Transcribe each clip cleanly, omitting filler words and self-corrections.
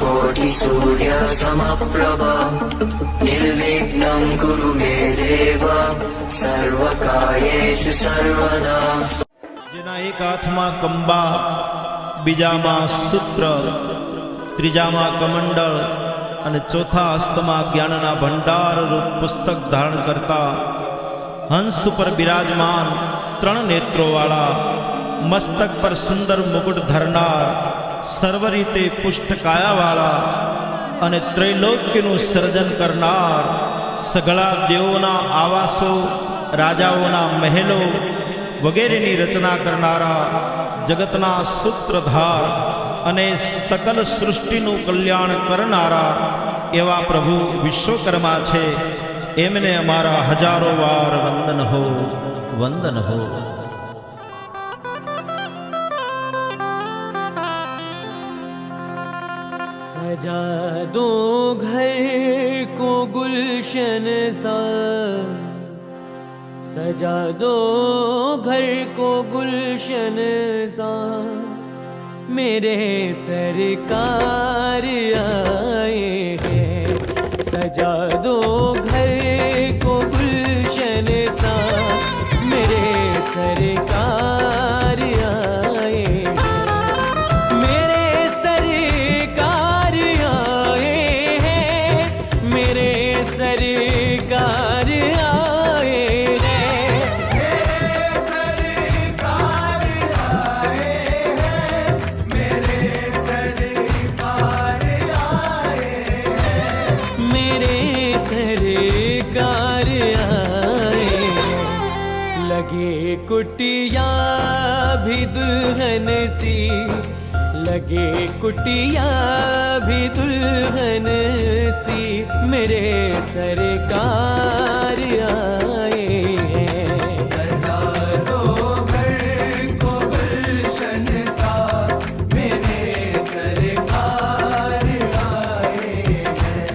कोटि सूर्य समप्रभ निर्विघ्नं कुरु मे देव सर्वकार्येषु सर्वदा। જેના એક હાથમાં કંબા, બીજામાં સૂત્ર, ત્રીજામાં કમંડળ અને ચોથા હસ્તમાં જ્ઞાનના ભંડાર રૂપ પુસ્તક ધારણ કરતા, હંસ ઉપર બિરાજમાન, ત્રણ નેત્રોવાળા, મસ્તક પર સુંદર મુકુટ ધરનાર, સર્વ રીતે પુષ્ટ કાયાવાળા અને ત્રૈલોક્યનું સર્જન કરનાર, સઘળા દેવોના આવાસો, રાજાઓના મહેલો વગેરેની રચના કરનારા, જગતના સૂત્રધાર અને સકલ સૃષ્ટિનું કલ્યાણ કરનારા એવા પ્રભુ વિશ્વકર્મા છે. એમને અમારા હજારો વાર વંદન હો, વંદન હો. सजा दो घर को गुलशन सा, सजा दो घर को गुलशन सा, मेरे सरकार आए हैं. सजा दो घर को गुलशन सा, मेरे सरकार आए हैं. मेरे सरकार आए हैं, मेरे सरकार आए हैं. मेरे सरकार आए हैं. लगे कुटिया भी दुल्हन सी, लगे कुटिया भी दुल्हन सी, मेरे सरकार आए हैं. सजा दो घर को गुलशन सा, मेरे सरकार आए हैं.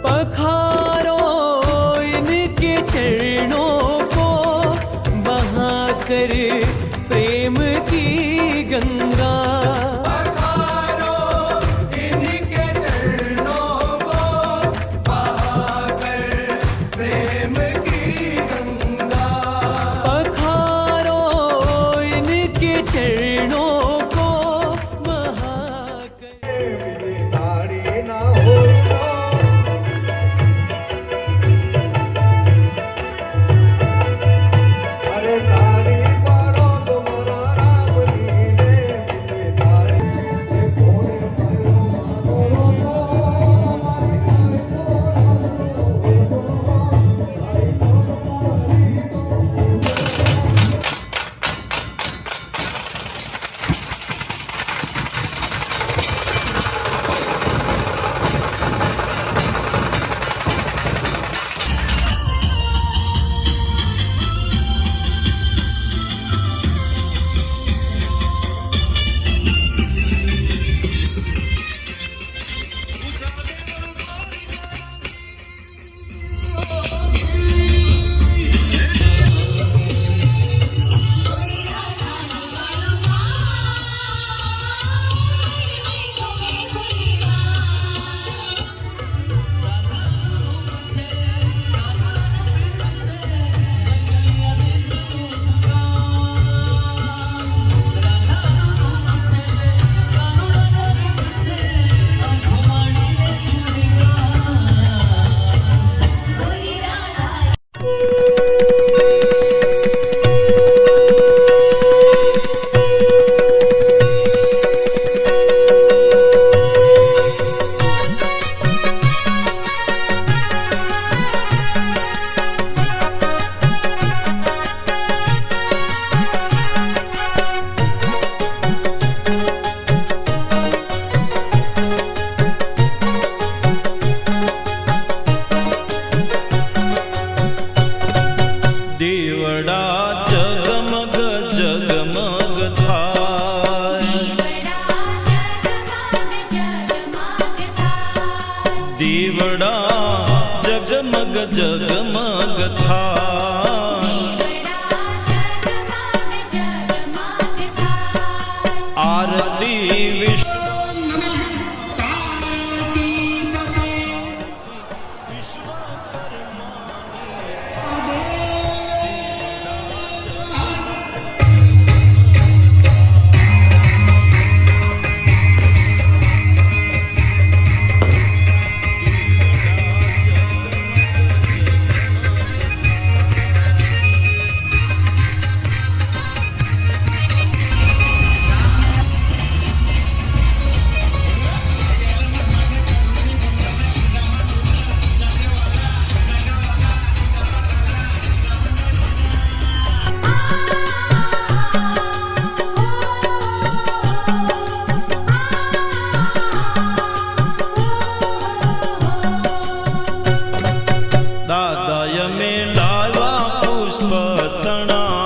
पखारो इनके चरणों को बहाकर प्रेम की गंगा. पखारो इनके चरणों को बहाकर प्रेम की गंगा. पखारो इनके चरणों को बहाकर. તાળી પાડો દીવડા જગમગ જગમગ થાય, દીવડા જગમગ જગમગ થાય, આરતી વિષ્ણુ દાદાએ મેં લાવ્યા પુષ્પ તણા,